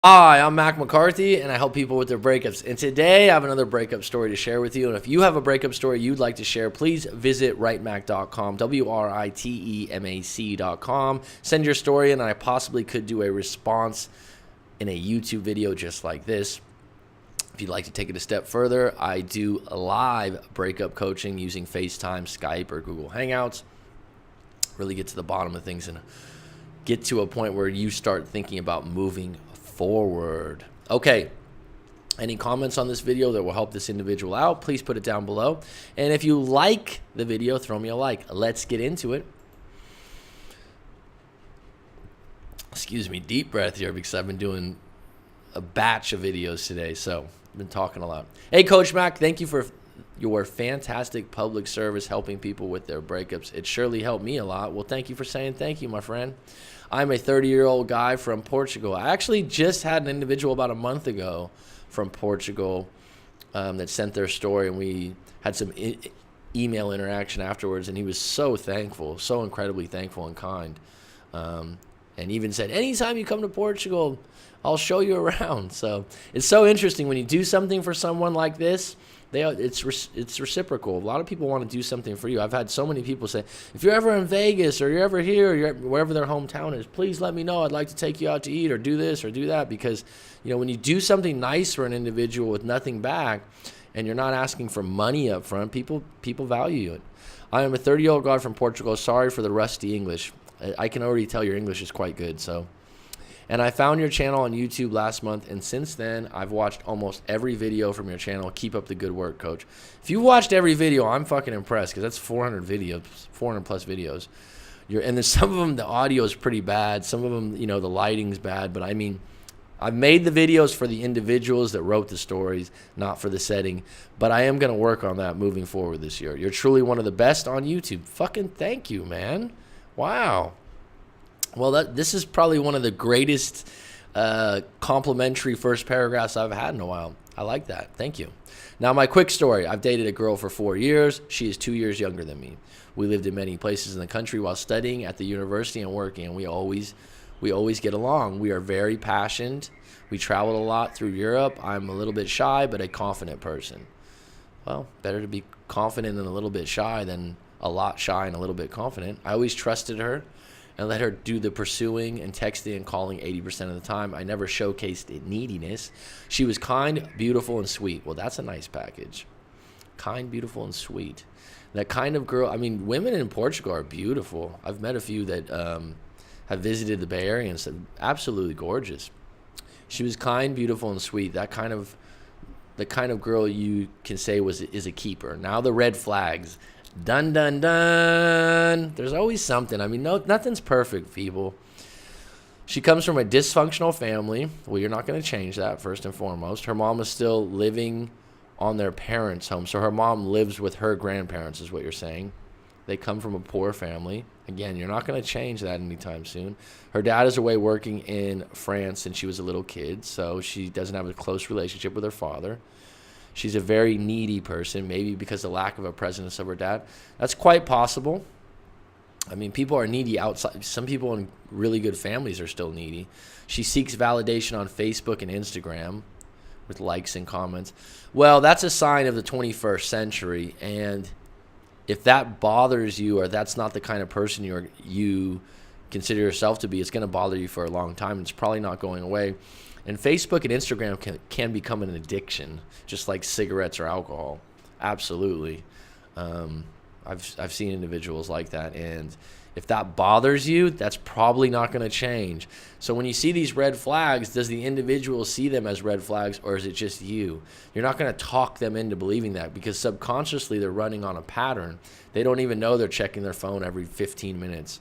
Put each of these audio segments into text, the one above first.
Hi, I'm Mac McCarthy, and I help people with their breakups. And today I have another breakup story to share with you. And if you have a breakup story you'd like to share, please visit writemac.com, WRITEMAC.com. Send your story, and I possibly could do a response in a YouTube video just like this. If you'd like to take it a step further, I do live breakup coaching using FaceTime, Skype, or Google Hangouts. Really get to the bottom of things and get to a point where you start thinking about moving forward. Okay, any comments on this video that will help this individual out, please put it down below. And if you like the video, throw me a like. Let's get into it. Excuse me, deep breath here because I've been doing a batch of videos today, so I've been talking a lot. Hey, Coach Mac, thank you for your fantastic public service helping people with their breakups. It surely helped me a lot. Well, thank you for saying thank you, my friend. I'm a 30-year-old guy from Portugal. I actually just had an individual about a month ago from Portugal that sent their story, and we had some email interaction afterwards, and he was so thankful, so incredibly thankful and kind, and even said, anytime you come to Portugal, I'll show you around. So it's so interesting when you do something for someone like this. It's reciprocal. A lot of people want to do something for you. I've had so many people say, if you're ever in Vegas or you're ever here, or wherever their hometown is, please let me know. I'd like to take you out to eat or do this or do that. Because, when you do something nice for an individual with nothing back and you're not asking for money up front, people value it. I am a 30-year-old guy from Portugal. Sorry for the rusty English. I can already tell your English is quite good. And I found your channel on YouTube last month, and since then, I've watched almost every video from your channel. Keep up the good work, Coach. If you watched every video, I'm fucking impressed, because that's 400 plus videos. And then some of them, the audio is pretty bad. Some of them, the lighting's bad. But I mean, I've made the videos for the individuals that wrote the stories, not for the setting. But I am going to work on that moving forward this year. You're truly one of the best on YouTube. Fucking thank you, man. Wow. Well, this is probably one of the greatest complimentary first paragraphs I've had in a while. I like that. Thank you. Now, my quick story. I've dated a girl for 4 years. She is 2 years younger than me. We lived in many places in the country while studying at the university and working, and we always get along. We are very passionate. We traveled a lot through Europe. I'm a little bit shy, but a confident person. Well, better to be confident and a little bit shy than a lot shy and a little bit confident. I always trusted her and let her do the pursuing and texting and calling 80% of the time. I never showcased neediness. She was kind, beautiful, and sweet. Well, that's a nice package. Kind, beautiful, and sweet. That kind of girl, women in Portugal are beautiful. I've met a few that have visited the Bay Area and said, absolutely gorgeous. She was kind, beautiful, and sweet. The kind of girl you can say is a keeper. Now the red flags. Dun, dun, dun. There's always something. Nothing's perfect, people. She comes from a dysfunctional family. Well, you're not going to change that, first and foremost. Her mom is still living on their parents' home. So her mom lives with her grandparents, is what you're saying. They come from a poor family. Again, you're not going to change that anytime soon. Her dad is away working in France since she was a little kid, so she doesn't have a close relationship with her father. She's a very needy person, maybe because of the lack of a presence of her dad. That's quite possible. People are needy outside. Some people in really good families are still needy. She seeks validation on Facebook and Instagram with likes and comments. Well, that's a sign of the 21st century. And if that bothers you, or that's not the kind of person you consider yourself to be, it's going to bother you for a long time. It's probably not going away. And Facebook and Instagram can become an addiction, just like cigarettes or alcohol. Absolutely. I've seen individuals like that. And if that bothers you, that's probably not going to change. So when you see these red flags, does the individual see them as red flags, or is it just you? You're not going to talk them into believing that, because subconsciously they're running on a pattern. They don't even know they're checking their phone every 15 minutes.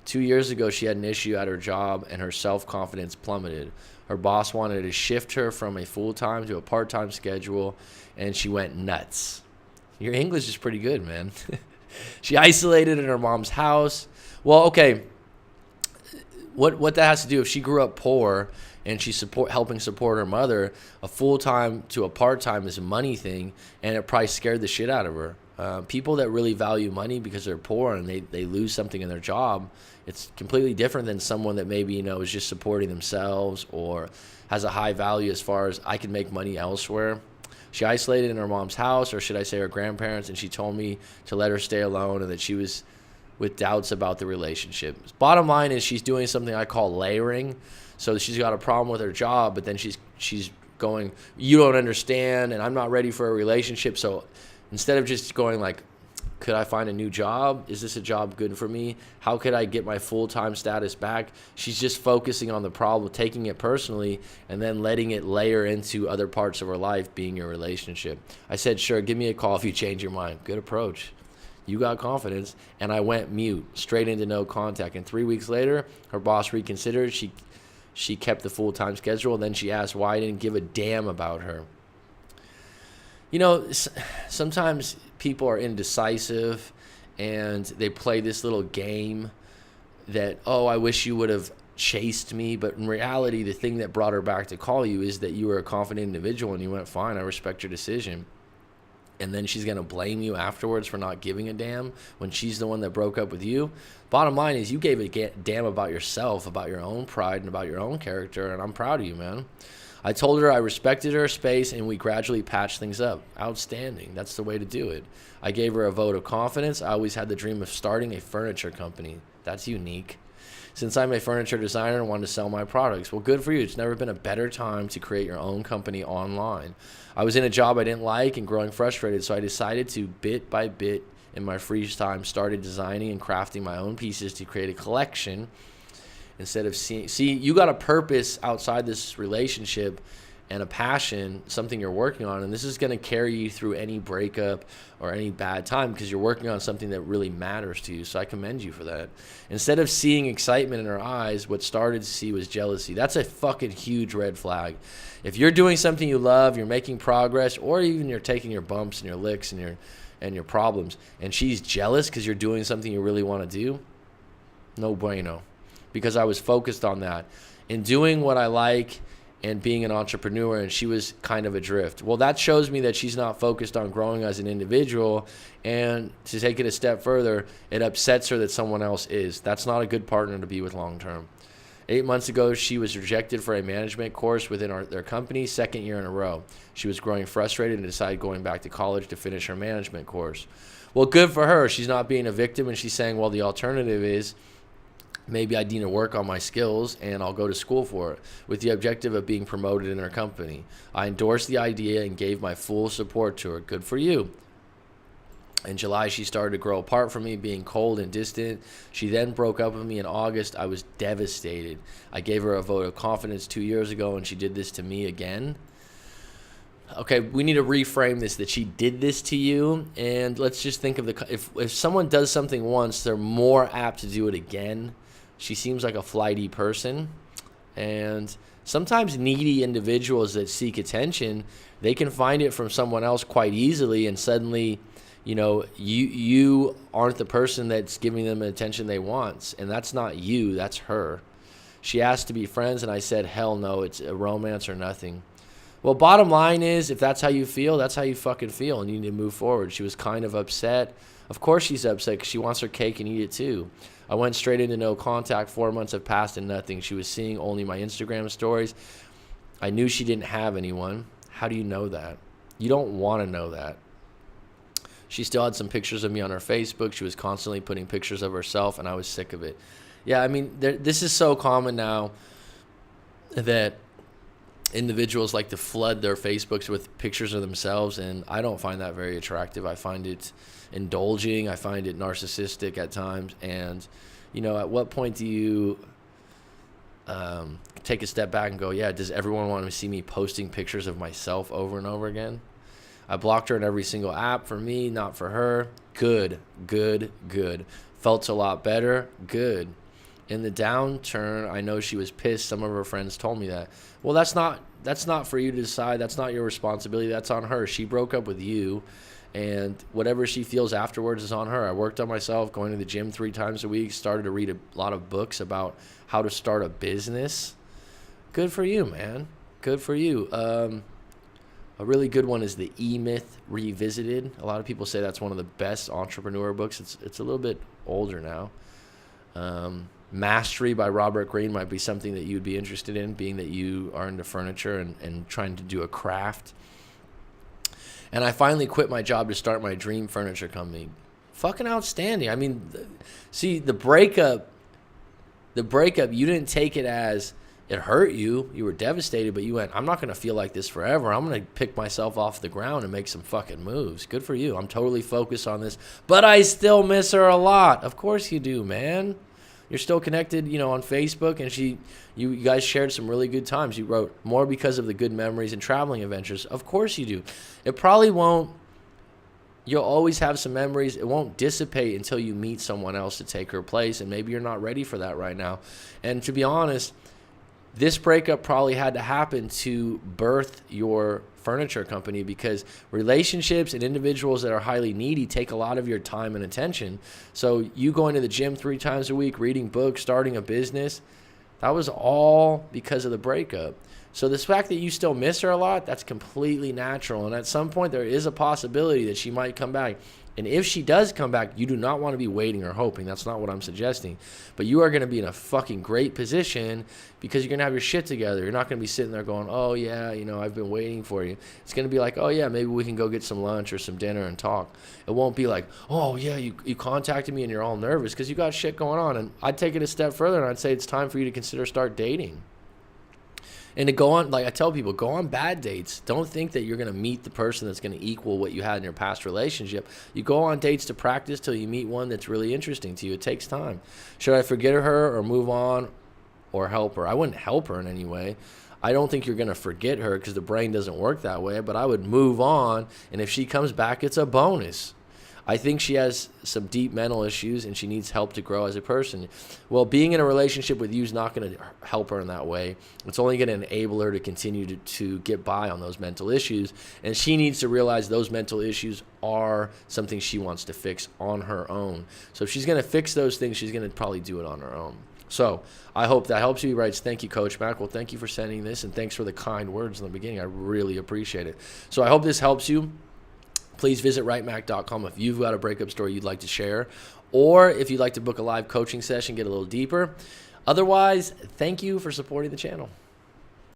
2 years ago, she had an issue at her job, and her self-confidence plummeted. Her boss wanted to shift her from a full-time to a part-time schedule, and she went nuts. Your English is pretty good, man. She isolated in her mom's house. Well, okay, what that has to do, if she grew up poor and she's helping support her mother, a full-time to a part-time is a money thing, and it probably scared the shit out of her. People that really value money because they're poor and they lose something in their job, it's completely different than someone that maybe, is just supporting themselves or has a high value as far as I can make money elsewhere. She isolated in her mom's house, or should I say her grandparents, and she told me to let her stay alone and that she was with doubts about the relationship. Bottom line is she's doing something I call layering. So she's got a problem with her job, but then she's going, you don't understand, and I'm not ready for a relationship. So instead of just going like, could I find a new job? Is this a job good for me? How could I get my full-time status back? She's just focusing on the problem, taking it personally, and then letting it layer into other parts of her life, being your relationship. I said, sure, give me a call if you change your mind. Good approach. You got confidence. And I went mute, straight into no contact. And 3 weeks later, her boss reconsidered. She kept the full-time schedule. Then she asked why I didn't give a damn about her. Sometimes people are indecisive and they play this little game that, oh, I wish you would have chased me. But in reality, the thing that brought her back to call you is that you were a confident individual and you went, fine, I respect your decision. And then she's going to blame you afterwards for not giving a damn when she's the one that broke up with you. Bottom line is you gave a damn about yourself, about your own pride and about your own character, and I'm proud of you, man. I told her I respected her space, and we gradually patched things up. Outstanding. That's the way to do it. I gave her a vote of confidence. I always had the dream of starting a furniture company. That's unique. Since I'm a furniture designer and wanted to sell my products. Well, good for you. It's never been a better time to create your own company online. I was in a job I didn't like and growing frustrated, so I decided to, bit by bit, in my free time, started designing and crafting my own pieces to create a collection. Instead of see, you got a purpose outside this relationship and a passion, something you're working on, and this is going to carry you through any breakup or any bad time because you're working on something that really matters to you. So I commend you for that. Instead of seeing excitement in her eyes, what started to see was jealousy. That's a fucking huge red flag. If you're doing something you love, you're making progress, or even you're taking your bumps and your licks and your problems, and she's jealous because you're doing something you really want to do, no bueno. Because I was focused on that in doing what I like and being an entrepreneur, and she was kind of adrift. Well, that shows me that she's not focused on growing as an individual, and to take it a step further, it upsets her that someone else is. That's not a good partner to be with long term. 8 months ago, she was rejected for a management course within their company, second year in a row. She was growing frustrated and decided going back to college to finish her management course. Well, good for her. She's not being a victim, and she's saying, well, the alternative is maybe I need to work on my skills and I'll go to school for it with the objective of being promoted in her company. I endorsed the idea and gave my full support to her. Good for you. In July, she started to grow apart from me, being cold and distant. She then broke up with me in August. I was devastated. I gave her a vote of confidence 2 years ago, and she did this to me again. Okay, we need to reframe this, that she did this to you, and let's just think of if someone does something once, they're more apt to do it again. She seems like a flighty person, and sometimes needy individuals that seek attention, they can find it from someone else quite easily, and suddenly, you aren't the person that's giving them the attention they want, and that's not you, that's her. She asked to be friends, and I said, hell no, it's a romance or nothing. Well, bottom line is, if that's how you feel, that's how you fucking feel, and you need to move forward. She was kind of upset. Of course she's upset because she wants her cake and eat it too. I went straight into no contact. 4 months have passed and nothing. She was seeing only my Instagram stories. I knew she didn't have anyone. How do you know that? You don't want to know that. She still had some pictures of me on her Facebook. She was constantly putting pictures of herself, and I was sick of it. Yeah, I mean, this is so common now that individuals like to flood their Facebooks with pictures of themselves, and I don't find that very attractive. I find it indulging. I find it narcissistic at times. And, at what point do you take a step back and go, yeah, does everyone want to see me posting pictures of myself over and over again? I blocked her in every single app for me, not for her. Good. Felt a lot better. Good. In the downturn, I know she was pissed. Some of her friends told me that. Well, that's not for you to decide. That's not your responsibility. That's on her. She broke up with you, and whatever she feels afterwards is on her. I worked on myself, going to the gym 3 times a week, started to read a lot of books about how to start a business. Good for you, man. Good for you. A really good one is The E-Myth Revisited. A lot of people say that's one of the best entrepreneur books. It's a little bit older now. Mastery by Robert Greene might be something that you'd be interested in, being that you are into furniture and trying to do a craft. And I finally quit my job to start my dream furniture company. Fucking outstanding. I mean, see, the breakup, you didn't take it as it hurt you. You were devastated, but you went, I'm not going to feel like this forever. I'm going to pick myself off the ground and make some fucking moves. Good for you. I'm totally focused on this, but I still miss her a lot. Of course you do, man. You're still connected, on Facebook, and you guys shared some really good times. You wrote more because of the good memories and traveling adventures. Of course you do. It probably won't. You'll always have some memories. It won't dissipate until you meet someone else to take her place, and maybe you're not ready for that right now. And to be honest, this breakup probably had to happen to birth your furniture company, because relationships and individuals that are highly needy take a lot of your time and attention. So you going to the gym 3 times a week, reading books, starting a business, that was all because of the breakup. So this fact that you still miss her a lot, that's completely natural. And at some point there is a possibility that she might come back. And if she does come back, you do not want to be waiting or hoping. That's not what I'm suggesting. But you are going to be in a fucking great position, because you're going to have your shit together. You're not going to be sitting there going, oh, yeah, I've been waiting for you. It's going to be like, oh, yeah, maybe we can go get some lunch or some dinner and talk. It won't be like, oh, yeah, you contacted me and you're all nervous because you got shit going on. And I'd take it a step further, and I'd say it's time for you to consider start dating. And to go on, like I tell people, go on bad dates. Don't think that you're going to meet the person that's going to equal what you had in your past relationship. You go on dates to practice till you meet one that's really interesting to you. It takes time. Should I forget her or move on or help her? I wouldn't help her in any way. I don't think you're going to forget her, because the brain doesn't work that way, but I would move on. And if she comes back, it's a bonus. I think she has some deep mental issues and she needs help to grow as a person. Well, being in a relationship with you is not going to help her in that way. It's only going to enable her to continue to get by on those mental issues. And she needs to realize those mental issues are something she wants to fix on her own. So if she's going to fix those things, she's going to probably do it on her own. So I hope that helps you. He writes, thank you, Coach Mac. Well, thank you for sending this, and thanks for the kind words in the beginning. I really appreciate it. So I hope this helps you. Please visit writemac.com if you've got a breakup story you'd like to share, or if you'd like to book a live coaching session, get a little deeper. Otherwise, thank you for supporting the channel.